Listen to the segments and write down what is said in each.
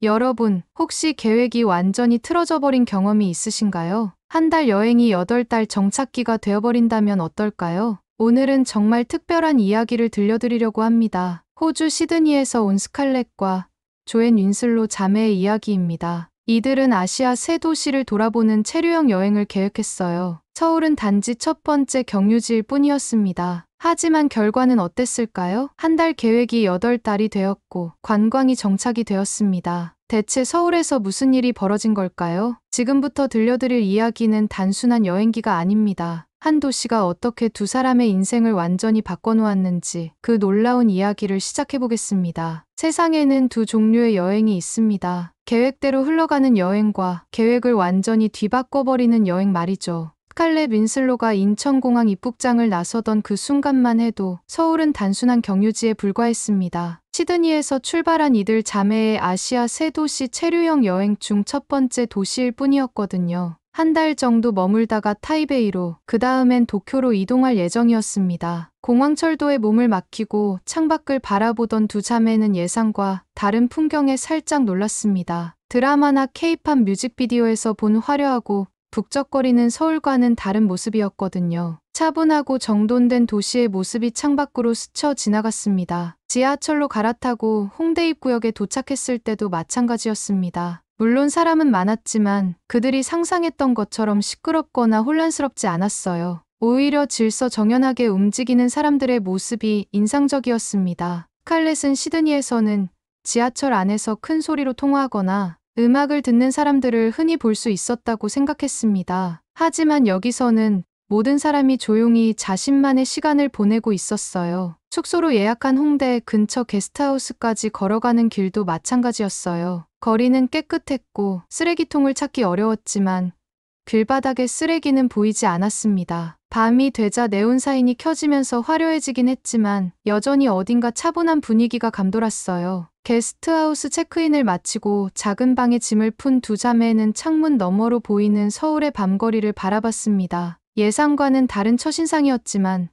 여러분, 혹시 계획이 완전히 틀어져 버린 경험이 있으신가요? 한 달 여행이 8달 정착기가 되어버린다면 어떨까요? 오늘은 정말 특별한 이야기를 들려드리려고 합니다. 호주 시드니에서 온 스칼렛과 조앤 윈슬로 자매의 이야기입니다. 이들은 아시아 세 도시를 돌아보는 체류형 여행을 계획했어요. 서울은 단지 첫 번째 경유지일 뿐이었습니다. 하지만 결과는 어땠을까요? 한 달 계획이 8달이 되었고 관광이 정착이 되었습니다. 대체 서울에서 무슨 일이 벌어진 걸까요? 지금부터 들려드릴 이야기는 단순한 여행기가 아닙니다. 한 도시가 어떻게 두 사람의 인생을 완전히 바꿔놓았는지 그 놀라운 이야기를 시작해보겠습니다. 세상에는 두 종류의 여행이 있습니다. 계획대로 흘러가는 여행과 계획을 완전히 뒤바꿔버리는 여행 말이죠. 스칼렛 윈슬로가 인천공항 입국장을 나서던 그 순간만 해도 서울은 단순한 경유지에 불과했습니다. 시드니에서 출발한 이들 자매의 아시아 세 도시 체류형 여행 중 첫 번째 도시일 뿐이었거든요. 한 달 정도 머물다가 타이베이로, 그 다음엔 도쿄로 이동할 예정이었습니다. 공항철도에 몸을 맡기고 창밖을 바라보던 두 자매는 예상과 다른 풍경에 살짝 놀랐습니다. 드라마나 케이팝 뮤직비디오에서 본 화려하고 북적거리는 서울과는 다른 모습이었거든요. 차분하고 정돈된 도시의 모습이 창밖으로 스쳐 지나갔습니다. 지하철로 갈아타고 홍대 입구역에 도착했을 때도 마찬가지였습니다. 물론 사람은 많았지만 그들이 상상했던 것처럼 시끄럽거나 혼란스럽지 않았어요. 오히려 질서정연하게 움직이는 사람들의 모습이 인상적이었습니다. 스칼렛은 시드니에서는 지하철 안에서 큰 소리로 통화하거나 음악을 듣는 사람들을 흔히 볼 수 있었다고 생각했습니다. 하지만 여기서는 모든 사람이 조용히 자신만의 시간을 보내고 있었어요. 숙소로 예약한 홍대 근처 게스트하우스까지 걸어가는 길도 마찬가지였어요. 거리는 깨끗했고 쓰레기통을 찾기 어려웠지만 길바닥에 쓰레기는 보이지 않았습니다. 밤이 되자 네온사인이 켜지면서 화려해지긴 했지만 여전히 어딘가 차분한 분위기가 감돌았어요. 게스트하우스 체크인을 마치고 작은 방에 짐을 푼 두 자매는 창문 너머로 보이는 서울의 밤거리를 바라봤습니다. 예상과는 다른 첫인상이었지만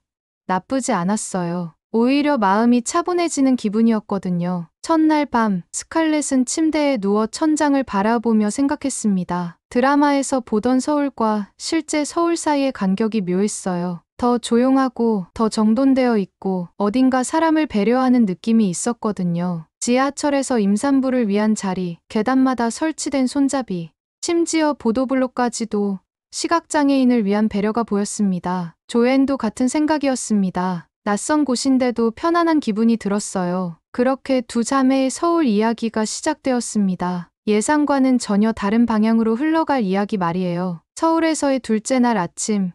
나쁘지 않았어요. 오히려 마음이 차분해지는 기분이었거든요. 첫날 밤, 스칼렛은 침대에 누워 천장을 바라보며 생각했습니다. 드라마에서 보던 서울과 실제 서울 사이의 간격이 묘했어요. 더 조용하고 더 정돈되어 있고 어딘가 사람을 배려하는 느낌이 있었거든요. 지하철에서 임산부를 위한 자리, 계단마다 설치된 손잡이, 심지어 보도블록까지도 시각장애인을 위한 배려가 보였습니다. 조앤도 같은 생각이었습니다. 낯선 곳인데도 편안한 기분이 들었어요. 그렇게 두 자매의 서울 이야기가 시작되었습니다. 예상과는 전혀 다른 방향으로 흘러갈 이야기 말이에요. 서울에서의 둘째 날 아침,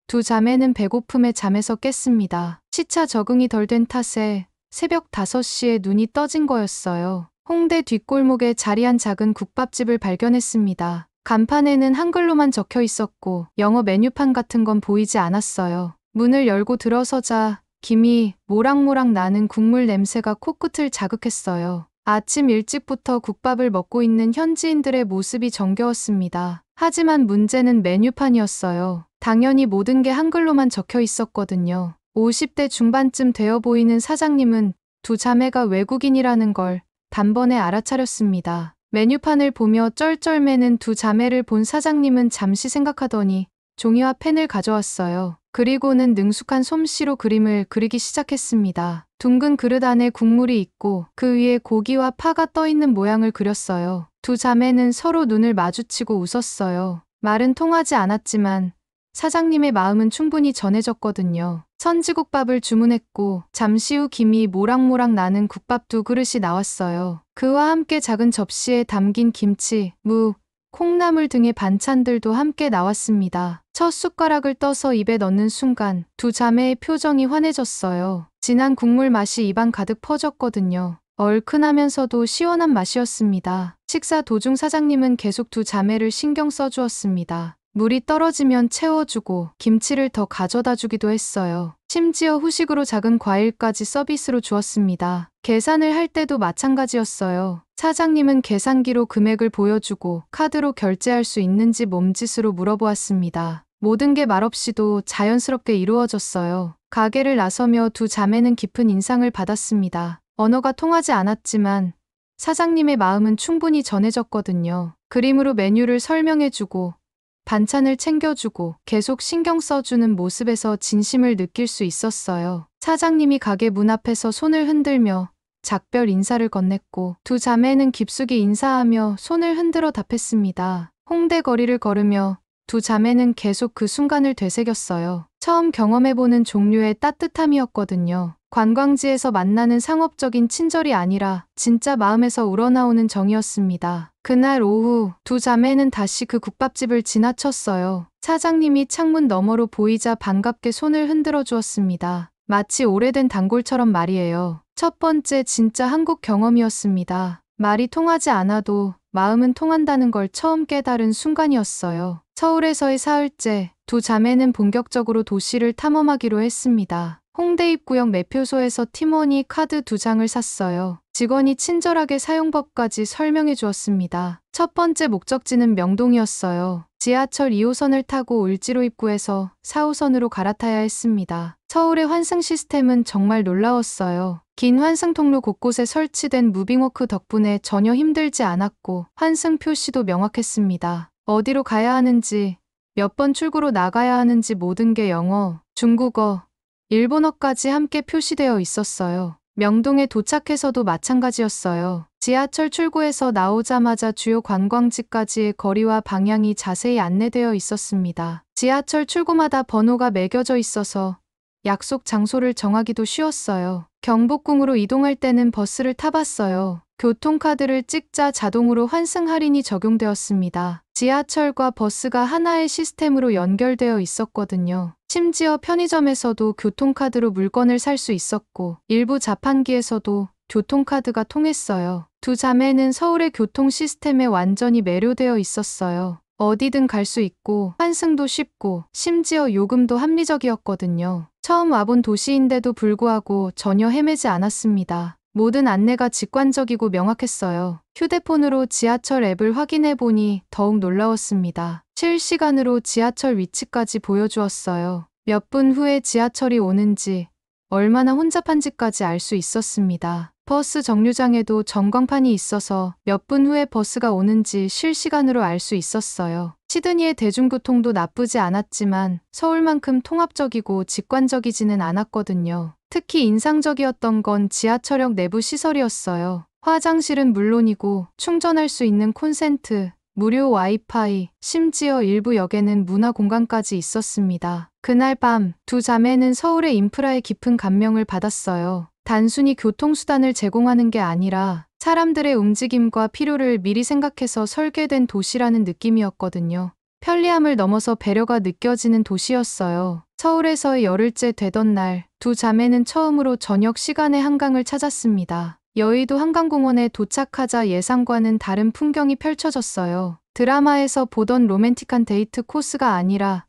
두 자매는 배고픔에 잠에서 깼습니다. 시차 적응이 덜 된 탓에 새벽 5시에 눈이 떠진 거였어요. 홍대 뒷골목에 자리한 작은 국밥집을 발견했습니다. 간판에는 한글로만 적혀 있었고 영어 메뉴판 같은 건 보이지 않았어요. 문을 열고 들어서자 김이 모락모락 나는 국물 냄새가 코끝을 자극했어요. 아침 일찍부터 국밥을 먹고 있는 현지인들의 모습이 정겨웠습니다. 하지만 문제는 메뉴판이었어요. 당연히 모든 게 한글로만 적혀 있었거든요. 50대 중반쯤 되어 보이는 사장님은 두 자매가 외국인이라는 걸 단번에 알아차렸습니다. 메뉴판을 보며 쩔쩔매는 두 자매를 본 사장님은 잠시 생각하더니 종이와 펜을 가져왔어요. 그리고는 능숙한 솜씨로 그림을 그리기 시작했습니다. 둥근 그릇 안에 국물이 있고 그 위에 고기와 파가 떠 있는 모양을 그렸어요. 두 자매는 서로 눈을 마주치고 웃었어요. 말은 통하지 않았지만 사장님의 마음은 충분히 전해졌거든요. 선지국밥을 주문했고 잠시 후 김이 모락모락 나는 국밥 2그릇이 나왔어요. 그와 함께 작은 접시에 담긴 김치, 무, 콩나물 등의 반찬들도 함께 나왔습니다. 첫 숟가락을 떠서 입에 넣는 순간 두 자매의 표정이 환해졌어요. 진한 국물 맛이 입안 가득 퍼졌거든요. 얼큰하면서도 시원한 맛이었습니다. 식사 도중 사장님은 계속 두 자매를 신경 써주었습니다. 물이 떨어지면 채워주고 김치를 더 가져다 주기도 했어요. 심지어 후식으로 작은 과일까지 서비스로 주었습니다. 계산을 할 때도 마찬가지였어요. 사장님은 계산기로 금액을 보여주고 카드로 결제할 수 있는지 몸짓으로 물어보았습니다. 모든 게 말없이도 자연스럽게 이루어졌어요. 가게를 나서며 두 자매는 깊은 인상을 받았습니다. 언어가 통하지 않았지만 사장님의 마음은 충분히 전해졌거든요. 그림으로 메뉴를 설명해주고 반찬을 챙겨주고 계속 신경 써주는 모습에서 진심을 느낄 수 있었어요. 사장님이 가게 문 앞에서 손을 흔들며 작별 인사를 건넸고 두 자매는 깊숙이 인사하며 손을 흔들어 답했습니다. 홍대 거리를 걸으며 두 자매는 계속 그 순간을 되새겼어요. 처음 경험해보는 종류의 따뜻함이었거든요. 관광지에서 만나는 상업적인 친절이 아니라 진짜 마음에서 우러나오는 정이었습니다. 그날 오후 두 자매는 다시 그 국밥집을 지나쳤어요. 사장님이 창문 너머로 보이자 반갑게 손을 흔들어 주었습니다. 마치 오래된 단골처럼 말이에요. 첫 번째 진짜 한국 경험이었습니다. 말이 통하지 않아도 마음은 통한다는 걸 처음 깨달은 순간이었어요. 서울에서의 사흘째, 두 자매는 본격적으로 도시를 탐험하기로 했습니다. 홍대 입구역 매표소에서 팀원이 카드 2장을 샀어요. 직원이 친절하게 사용법까지 설명해 주었습니다. 첫 번째 목적지는 명동이었어요. 지하철 2호선을 타고 을지로 입구에서 4호선으로 갈아타야 했습니다. 서울의 환승 시스템은 정말 놀라웠어요. 긴 환승 통로 곳곳에 설치된 무빙워크 덕분에 전혀 힘들지 않았고 환승 표시도 명확했습니다. 어디로 가야 하는지, 몇 번 출구로 나가야 하는지 모든 게 영어, 중국어, 일본어까지 함께 표시되어 있었어요. 명동에 도착해서도 마찬가지였어요. 지하철 출구에서 나오자마자 주요 관광지까지의 거리와 방향이 자세히 안내되어 있었습니다. 지하철 출구마다 번호가 매겨져 있어서 약속 장소를 정하기도 쉬웠어요. 경복궁으로 이동할 때는 버스를 타봤어요. 교통카드를 찍자 자동으로 환승 할인이 적용되었습니다. 지하철과 버스가 하나의 시스템으로 연결되어 있었거든요. 심지어 편의점에서도 교통카드로 물건을 살 수 있었고 일부 자판기에서도 교통카드가 통했어요. 두 자매는 서울의 교통 시스템에 완전히 매료되어 있었어요. 어디든 갈 수 있고 환승도 쉽고 심지어 요금도 합리적이었거든요. 처음 와본 도시인데도 불구하고 전혀 헤매지 않았습니다. 모든 안내가 직관적이고 명확했어요. 휴대폰으로 지하철 앱을 확인해보니 더욱 놀라웠습니다. 실시간으로 지하철 위치까지 보여주었어요. 몇 분 후에 지하철이 오는지, 얼마나 혼잡한지까지 알 수 있었습니다. 버스 정류장에도 전광판이 있어서 몇 분 후에 버스가 오는지 실시간으로 알 수 있었어요. 시드니의 대중교통도 나쁘지 않았지만 서울만큼 통합적이고 직관적이지는 않았거든요. 특히 인상적이었던 건 지하철역 내부 시설이었어요. 화장실은 물론이고 충전할 수 있는 콘센트, 무료 와이파이, 심지어 일부 역에는 문화 공간까지 있었습니다. 그날 밤 두 자매는 서울의 인프라에 깊은 감명을 받았어요. 단순히 교통수단을 제공하는 게 아니라 사람들의 움직임과 필요를 미리 생각해서 설계된 도시라는 느낌이었거든요. 편리함을 넘어서 배려가 느껴지는 도시였어요. 서울에서의 열흘째 되던 날, 두 자매는 처음으로 저녁 시간에 한강을 찾았습니다. 여의도 한강공원에 도착하자 예상과는 다른 풍경이 펼쳐졌어요. 드라마에서 보던 로맨틱한 데이트 코스가 아니라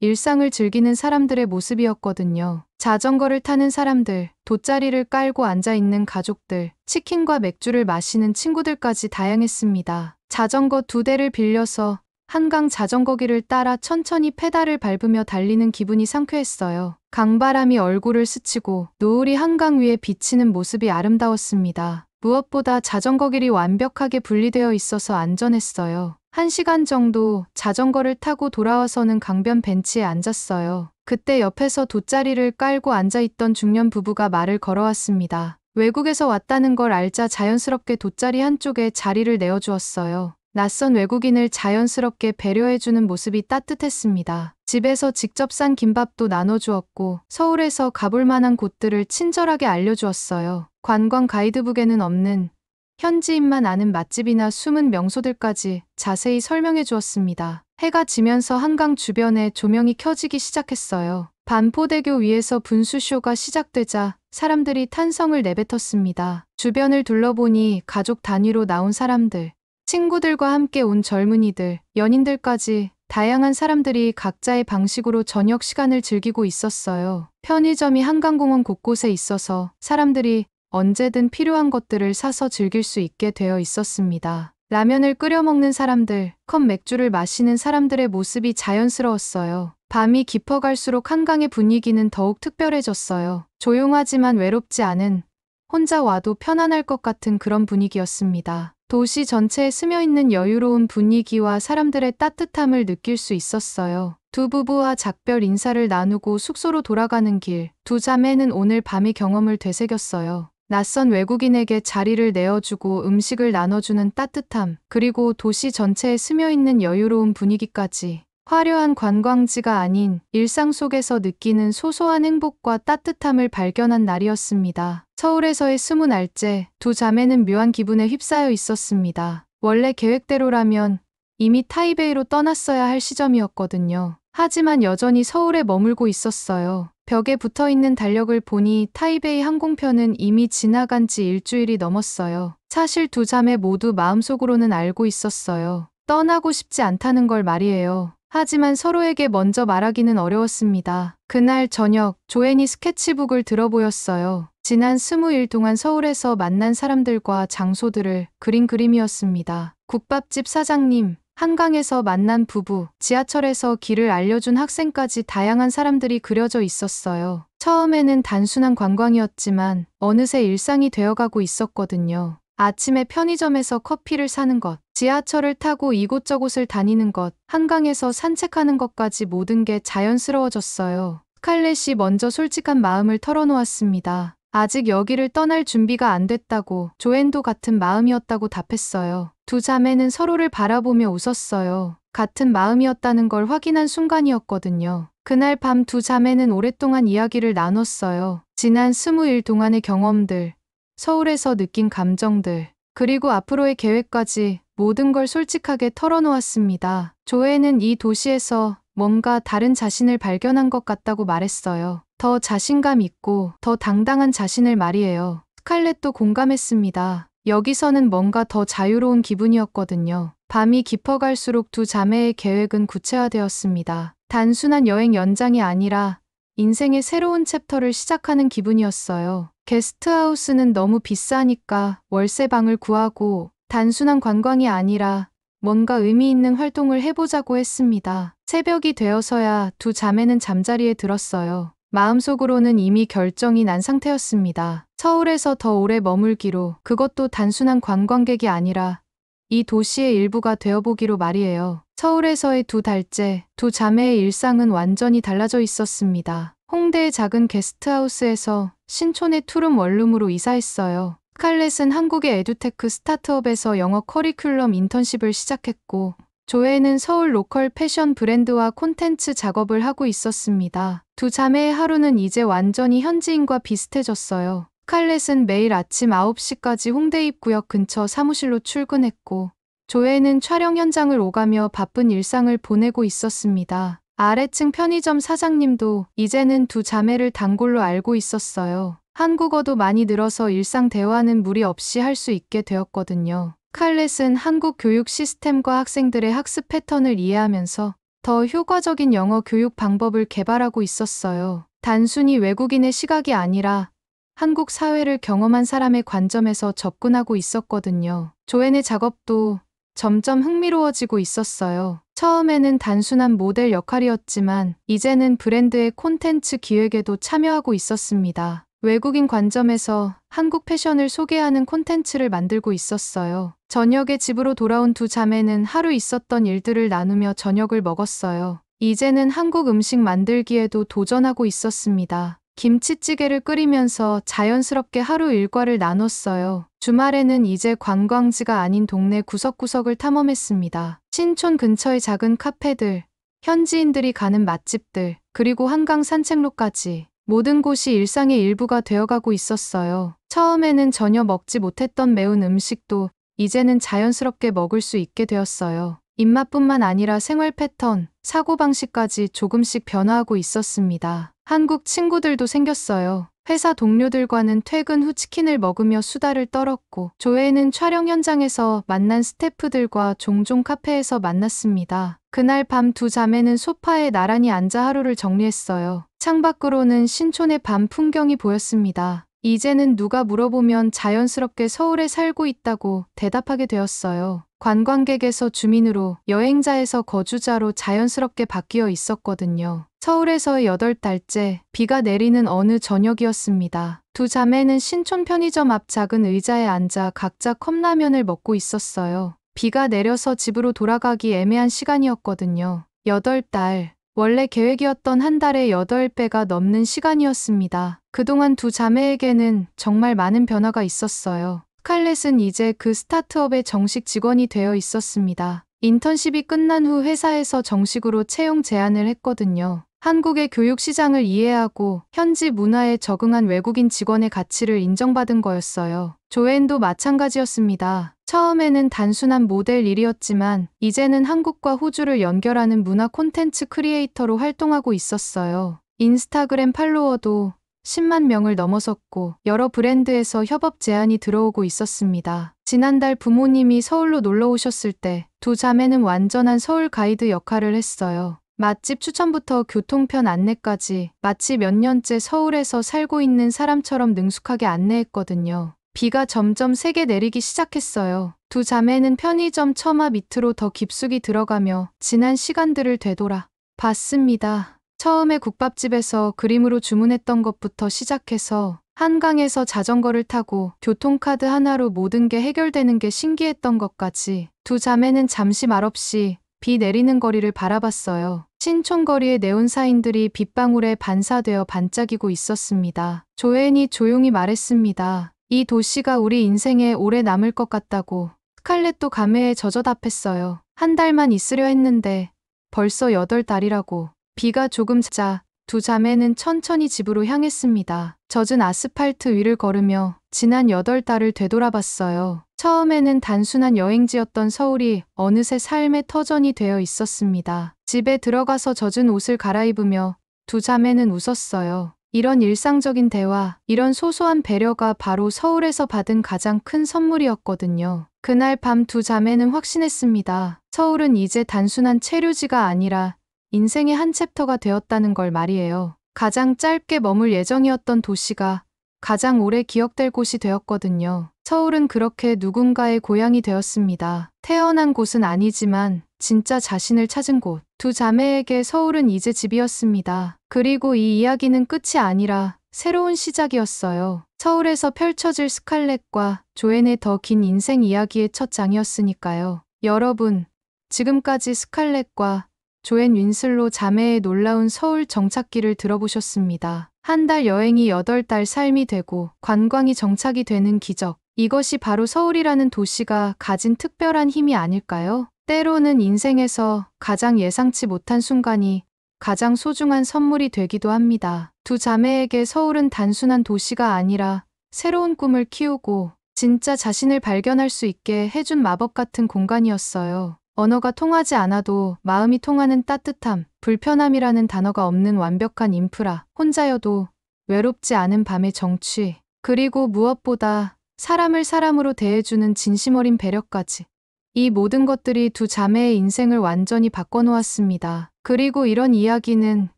일상을 즐기는 사람들의 모습이었거든요. 자전거를 타는 사람들, 돗자리를 깔고 앉아있는 가족들, 치킨과 맥주를 마시는 친구들까지 다양했습니다. 자전거 2대를 빌려서 한강 자전거길을 따라 천천히 페달을 밟으며 달리는 기분이 상쾌했어요. 강바람이 얼굴을 스치고 노을이 한강 위에 비치는 모습이 아름다웠습니다. 무엇보다 자전거길이 완벽하게 분리되어 있어서 안전했어요. 1시간 정도 자전거를 타고 돌아와서는 강변 벤치에 앉았어요. 그때 옆에서 돗자리를 깔고 앉아있던 중년 부부가 말을 걸어왔습니다. 외국에서 왔다는 걸 알자 자연스럽게 돗자리 한쪽에 자리를 내어주었어요. 낯선 외국인을 자연스럽게 배려해주는 모습이 따뜻했습니다. 집에서 직접 싼 김밥도 나눠주었고 서울에서 가볼 만한 곳들을 친절하게 알려주었어요. 관광 가이드북에는 없는 현지인만 아는 맛집이나 숨은 명소들까지 자세히 설명해 주었습니다. 해가 지면서 한강 주변에 조명이 켜지기 시작했어요. 반포대교 위에서 분수쇼가 시작되자 사람들이 탄성을 내뱉었습니다. 주변을 둘러보니 가족 단위로 나온 사람들, 친구들과 함께 온 젊은이들, 연인들까지 다양한 사람들이 각자의 방식으로 저녁 시간을 즐기고 있었어요. 편의점이 한강공원 곳곳에 있어서 사람들이 언제든 필요한 것들을 사서 즐길 수 있게 되어 있었습니다. 라면을 끓여 먹는 사람들, 컵 맥주를 마시는 사람들의 모습이 자연스러웠어요. 밤이 깊어갈수록 한강의 분위기는 더욱 특별해졌어요. 조용하지만 외롭지 않은 혼자 와도 편안할 것 같은 그런 분위기였습니다. 도시 전체에 스며있는 여유로운 분위기와 사람들의 따뜻함을 느낄 수 있었어요. 두 부부와 작별 인사를 나누고 숙소로 돌아가는 길, 두 자매는 오늘 밤의 경험을 되새겼어요. 낯선 외국인에게 자리를 내어주고 음식을 나눠주는 따뜻함, 그리고 도시 전체에 스며있는 여유로운 분위기까지. 화려한 관광지가 아닌 일상 속에서 느끼는 소소한 행복과 따뜻함을 발견한 날이었습니다. 서울에서의 20날째, 두 자매는 묘한 기분에 휩싸여 있었습니다. 원래 계획대로라면 이미 타이베이로 떠났어야 할 시점이었거든요. 하지만 여전히 서울에 머물고 있었어요. 벽에 붙어있는 달력을 보니 타이베이 항공편은 이미 지나간 지 일주일이 넘었어요. 사실 두 자매 모두 마음속으로는 알고 있었어요. 떠나고 싶지 않다는 걸 말이에요. 하지만 서로에게 먼저 말하기는 어려웠습니다. 그날 저녁, 조앤이 스케치북을 들어보였어요. 지난 20일 동안 서울에서 만난 사람들과 장소들을 그린 그림이었습니다. 국밥집 사장님, 한강에서 만난 부부, 지하철에서 길을 알려준 학생까지 다양한 사람들이 그려져 있었어요. 처음에는 단순한 관광이었지만 어느새 일상이 되어가고 있었거든요. 아침에 편의점에서 커피를 사는 것, 지하철을 타고 이곳저곳을 다니는 것, 한강에서 산책하는 것까지 모든 게 자연스러워졌어요. 스칼렛이 먼저 솔직한 마음을 털어놓았습니다. 아직 여기를 떠날 준비가 안 됐다고, 조앤도 같은 마음이었다고 답했어요. 두 자매는 서로를 바라보며 웃었어요. 같은 마음이었다는 걸 확인한 순간이었거든요. 그날 밤 두 자매는 오랫동안 이야기를 나눴어요. 지난 20일 동안의 경험들, 서울에서 느낀 감정들, 그리고 앞으로의 계획까지 모든 걸 솔직하게 털어놓았습니다. 조앤은 이 도시에서 뭔가 다른 자신을 발견한 것 같다고 말했어요. 더 자신감 있고 더 당당한 자신을 말이에요. 스칼렛도 공감했습니다. 여기서는 뭔가 더 자유로운 기분이었거든요. 밤이 깊어갈수록 두 자매의 계획은 구체화되었습니다. 단순한 여행 연장이 아니라 인생의 새로운 챕터를 시작하는 기분이었어요. 게스트하우스는 너무 비싸니까 월세방을 구하고 단순한 관광이 아니라 뭔가 의미 있는 활동을 해보자고 했습니다. 새벽이 되어서야 두 자매는 잠자리에 들었어요. 마음속으로는 이미 결정이 난 상태였습니다. 서울에서 더 오래 머물기로, 그것도 단순한 관광객이 아니라 이 도시의 일부가 되어보기로 말이에요. 서울에서의 두 달째, 두 자매의 일상은 완전히 달라져 있었습니다. 홍대의 작은 게스트하우스에서 신촌의 투룸 원룸으로 이사했어요. 스칼렛은 한국의 에듀테크 스타트업에서 영어 커리큘럼 인턴십을 시작했고, 조앤은 서울 로컬 패션 브랜드와 콘텐츠 작업을 하고 있었습니다. 두 자매의 하루는 이제 완전히 현지인과 비슷해졌어요. 스칼렛은 매일 아침 9시까지 홍대 입구역 근처 사무실로 출근했고, 조앤은 촬영 현장을 오가며 바쁜 일상을 보내고 있었습니다. 아래층 편의점 사장님도 이제는 두 자매를 단골로 알고 있었어요. 한국어도 많이 늘어서 일상 대화는 무리 없이 할 수 있게 되었거든요. 스칼렛은 한국 교육 시스템과 학생들의 학습 패턴을 이해하면서 더 효과적인 영어 교육 방법을 개발하고 있었어요. 단순히 외국인의 시각이 아니라 한국 사회를 경험한 사람의 관점에서 접근하고 있었거든요. 조앤의 작업도 점점 흥미로워지고 있었어요. 처음에는 단순한 모델 역할이었지만 이제는 브랜드의 콘텐츠 기획에도 참여하고 있었습니다. 외국인 관점에서 한국 패션을 소개하는 콘텐츠를 만들고 있었어요. 저녁에 집으로 돌아온 두 자매는 하루 있었던 일들을 나누며 저녁을 먹었어요. 이제는 한국 음식 만들기에도 도전하고 있었습니다. 김치찌개를 끓이면서 자연스럽게 하루 일과를 나눴어요. 주말에는 이제 관광지가 아닌 동네 구석구석을 탐험했습니다. 신촌 근처의 작은 카페들, 현지인들이 가는 맛집들, 그리고 한강 산책로까지 모든 곳이 일상의 일부가 되어가고 있었어요. 처음에는 전혀 먹지 못했던 매운 음식도 이제는 자연스럽게 먹을 수 있게 되었어요. 입맛뿐만 아니라 생활 패턴, 사고방식까지 조금씩 변화하고 있었습니다. 한국 친구들도 생겼어요. 회사 동료들과는 퇴근 후 치킨을 먹으며 수다를 떨었고, 조앤은 촬영 현장에서 만난 스태프들과 종종 카페에서 만났습니다. 그날 밤 두 자매는 소파에 나란히 앉아 하루를 정리했어요. 창밖으로는 신촌의 밤 풍경이 보였습니다. 이제는 누가 물어보면 자연스럽게 서울에 살고 있다고 대답하게 되었어요. 관광객에서 주민으로, 여행자에서 거주자로 자연스럽게 바뀌어 있었거든요. 서울에서의 8달째, 비가 내리는 어느 저녁이었습니다. 두 자매는 신촌 편의점 앞 작은 의자에 앉아 각자 컵라면을 먹고 있었어요. 비가 내려서 집으로 돌아가기 애매한 시간이었거든요. 8달. 원래 계획이었던 한 달에 8배가 넘는 시간이었습니다. 그동안 두 자매에게는 정말 많은 변화가 있었어요. 스칼렛은 이제 그 스타트업의 정식 직원이 되어 있었습니다. 인턴십이 끝난 후 회사에서 정식으로 채용 제안을 했거든요. 한국의 교육 시장을 이해하고 현지 문화에 적응한 외국인 직원의 가치를 인정받은 거였어요. 조앤도 마찬가지였습니다. 처음에는 단순한 모델 일이었지만 이제는 한국과 호주를 연결하는 문화 콘텐츠 크리에이터로 활동하고 있었어요. 인스타그램 팔로워도 10만 명을 넘어섰고 여러 브랜드에서 협업 제안이 들어오고 있었습니다. 지난달 부모님이 서울로 놀러 오셨을 때 두 자매는 완전한 서울 가이드 역할을 했어요. 맛집 추천부터 교통편 안내까지 마치 몇 년째 서울에서 살고 있는 사람처럼 능숙하게 안내했거든요. 비가 점점 세게 내리기 시작했어요. 두 자매는 편의점 처마 밑으로 더 깊숙이 들어가며 지난 시간들을 되돌아 봤습니다. 처음에 국밥집에서 그림으로 주문했던 것부터 시작해서 한강에서 자전거를 타고 교통카드 하나로 모든 게 해결되는 게 신기했던 것까지 두 자매는 잠시 말없이 비 내리는 거리를 바라봤어요. 신촌 거리의 네온사인들이 빗방울에 반사되어 반짝이고 있었습니다. 조앤이 조용히 말했습니다. 이 도시가 우리 인생에 오래 남을 것 같다고. 스칼렛도 감회에 젖어 답했어요. 한 달만 있으려 했는데 벌써 8달이라고. 비가 조금 자 두 자매는 천천히 집으로 향했습니다. 젖은 아스팔트 위를 걸으며 지난 8달을 되돌아봤어요. 처음에는 단순한 여행지였던 서울이 어느새 삶의 터전이 되어 있었습니다. 집에 들어가서 젖은 옷을 갈아입으며 두 자매는 웃었어요. 이런 일상적인 대화, 이런 소소한 배려가 바로 서울에서 받은 가장 큰 선물이었거든요. 그날 밤 두 자매는 확신했습니다. 서울은 이제 단순한 체류지가 아니라 인생의 한 챕터가 되었다는 걸 말이에요. 가장 짧게 머물 예정이었던 도시가 가장 오래 기억될 곳이 되었거든요. 서울은 그렇게 누군가의 고향이 되었습니다. 태어난 곳은 아니지만 진짜 자신을 찾은 곳. 두 자매에게 서울은 이제 집이었습니다. 그리고 이 이야기는 끝이 아니라 새로운 시작이었어요. 서울에서 펼쳐질 스칼렛과 조앤의 더 긴 인생 이야기의 첫 장이었으니까요. 여러분, 지금까지 스칼렛과 조앤 윈슬로 자매의 놀라운 서울 정착기를 들어보셨습니다. 한 달 여행이 8달 삶이 되고 관광이 정착이 되는 기적. 이것이 바로 서울이라는 도시가 가진 특별한 힘이 아닐까요? 때로는 인생에서 가장 예상치 못한 순간이 가장 소중한 선물이 되기도 합니다. 두 자매에게 서울은 단순한 도시가 아니라 새로운 꿈을 키우고 진짜 자신을 발견할 수 있게 해준 마법 같은 공간이었어요. 언어가 통하지 않아도 마음이 통하는 따뜻함, 불편함이라는 단어가 없는 완벽한 인프라, 혼자여도 외롭지 않은 밤의 정취, 그리고 무엇보다 사람을 사람으로 대해주는 진심 어린 배려까지. 이 모든 것들이 두 자매의 인생을 완전히 바꿔놓았습니다. 그리고 이런 이야기는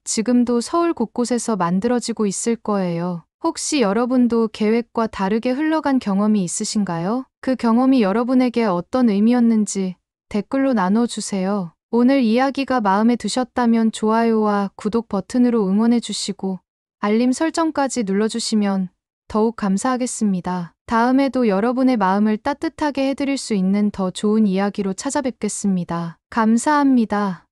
지금도 서울 곳곳에서 만들어지고 있을 거예요. 혹시 여러분도 계획과 다르게 흘러간 경험이 있으신가요? 그 경험이 여러분에게 어떤 의미였는지 댓글로 나눠주세요. 오늘 이야기가 마음에 드셨다면 좋아요와 구독 버튼으로 응원해주시고 알림 설정까지 눌러주시면 더욱 감사하겠습니다. 다음에도 여러분의 마음을 따뜻하게 해드릴 수 있는 더 좋은 이야기로 찾아뵙겠습니다. 감사합니다.